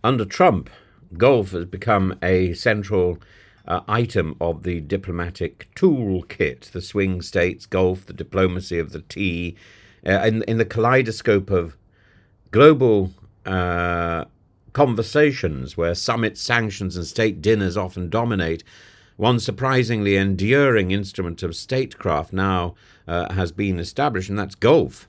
Under Trump, golf has become a central item of the diplomatic toolkit. The swing states, golf, the diplomacy of the tee, in the kaleidoscope of global conversations where summits, sanctions, and state dinners often dominate. One surprisingly enduring instrument of statecraft now has been established, and that's golf.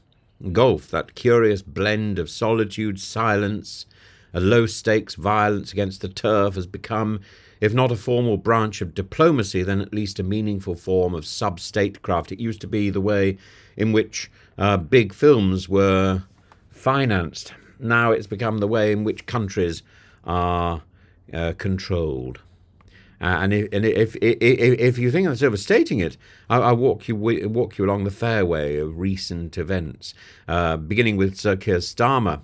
Golf, that curious blend of solitude, silence, a low-stakes violence against the turf, has become, if not a formal branch of diplomacy, then at least a meaningful form of sub-statecraft. It used to be the way in which big films were financed. Now it's become the way in which countries are controlled. And if you think I'm overstating it, I'll walk you along the fairway of recent events, beginning with Sir Keir Starmer,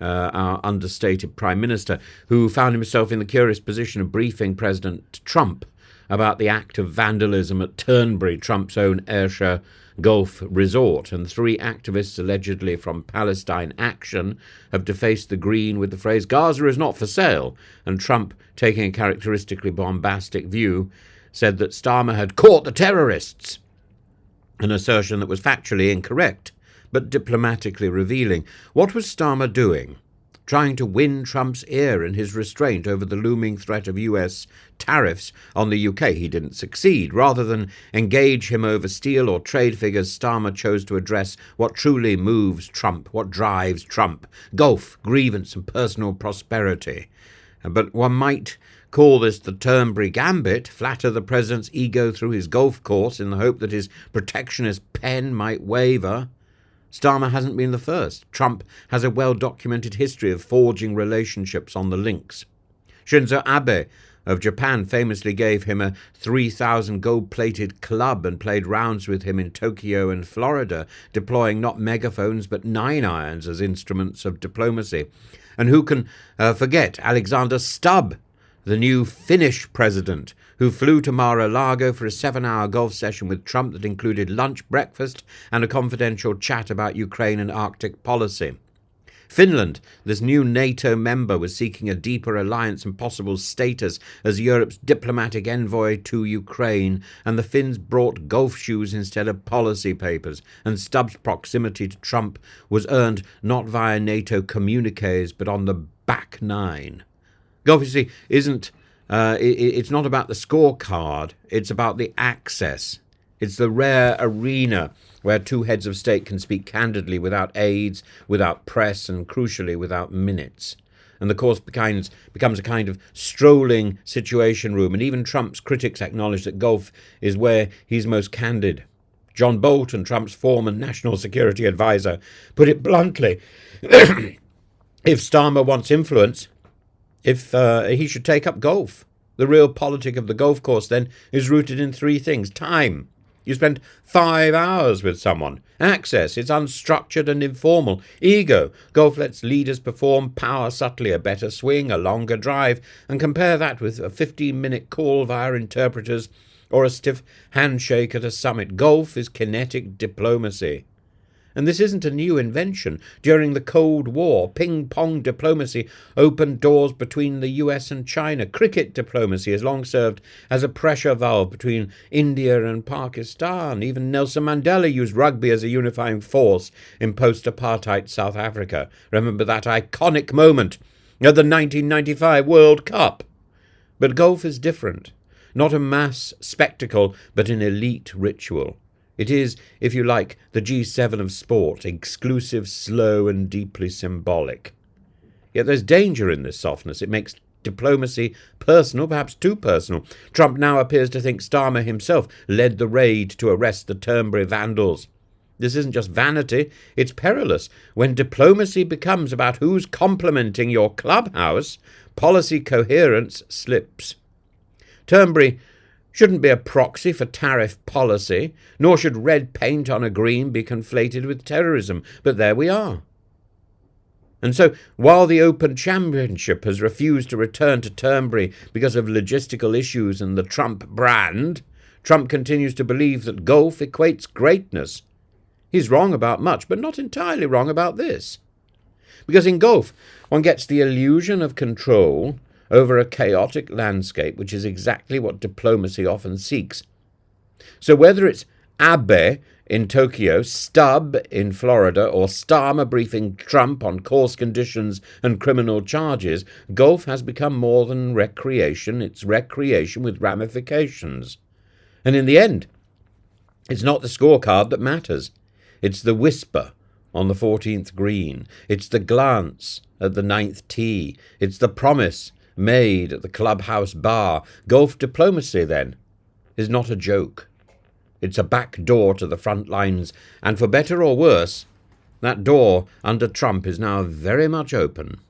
our understated Prime Minister, who found himself in the curious position of briefing President Trump about the act of vandalism at Turnberry, Trump's own Ayrshire golf resort, and 3 activists allegedly from Palestine Action have defaced the green with the phrase "Gaza is not for sale," and Trump, taking a characteristically bombastic view, said that Starmer had caught the terrorists, an assertion that was factually incorrect but diplomatically revealing. What was Starmer doing? Trying to win Trump's ear in his restraint over the looming threat of US tariffs on the UK. He didn't succeed. Rather than engage him over steel or trade figures, Starmer chose to address what truly moves Trump, what drives Trump: golf, grievance, and personal prosperity. But one might call this the Turnberry gambit, flatter the president's ego through his golf course in the hope that his protectionist pen might waver. Starmer hasn't been the first. Trump has a well-documented history of forging relationships on the links. Shinzo Abe of Japan famously gave him a 3,000 gold-plated club and played rounds with him in Tokyo and Florida, deploying not megaphones but 9-irons as instruments of diplomacy. And who can forget Alexander Stubb, the new Finnish president, who flew to Mar-a-Lago for a 7-hour golf session with Trump that included lunch, breakfast, and a confidential chat about Ukraine and Arctic policy. Finland, this new NATO member, was seeking a deeper alliance and possible status as Europe's diplomatic envoy to Ukraine, and the Finns brought golf shoes instead of policy papers, and Stubbs' proximity to Trump was earned not via NATO communiques but on the back nine. Golf, you see, it's not about the scorecard, it's about the access. It's the rare arena where 2 heads of state can speak candidly without aides, without press, and crucially without minutes. And the course becomes a kind of strolling situation room, and even Trump's critics acknowledge that golf is where he's most candid. John Bolton, Trump's former national security advisor, put it bluntly: if Starmer wants influence, he should take up golf. The real politic of the golf course, then, is rooted in 3 things. Time. You spend 5 hours with someone. Access. It's unstructured and informal. Ego. Golf lets leaders perform power subtly, a better swing, a longer drive, and compare that with a 15-minute call via interpreters or a stiff handshake at a summit. Golf is kinetic diplomacy. And this isn't a new invention. During the Cold War, ping-pong diplomacy opened doors between the US and China. Cricket diplomacy has long served as a pressure valve between India and Pakistan. Even Nelson Mandela used rugby as a unifying force in post-apartheid South Africa. Remember that iconic moment at the 1995 World Cup. But golf is different. Not a mass spectacle, but an elite ritual. It is, if you like, the G7 of sport, exclusive, slow, and deeply symbolic. Yet there's danger in this softness. It makes diplomacy personal, perhaps too personal. Trump now appears to think Starmer himself led the raid to arrest the Turnberry vandals. This isn't just vanity, it's perilous. When diplomacy becomes about who's complimenting your clubhouse, policy coherence slips. Turnberry shouldn't be a proxy for tariff policy, nor should red paint on a green be conflated with terrorism. But there we are. And so, while the Open Championship has refused to return to Turnberry because of logistical issues and the Trump brand, Trump continues to believe that golf equates greatness. He's wrong about much, but not entirely wrong about this. Because in golf, One gets the illusion of control over a chaotic landscape, which is exactly what diplomacy often seeks. So whether it's Abe in Tokyo, Stubb in Florida, or Starmer briefing Trump on course conditions and criminal charges, golf has become more than recreation. It's recreation with ramifications. And in the end, it's not the scorecard that matters. It's the whisper on the 14th green. It's the glance at the 9th tee. It's the promise made at the clubhouse bar. Golf diplomacy, then, is not a joke. It's a back door to the front lines, and for better or worse, that door under Trump is now very much open.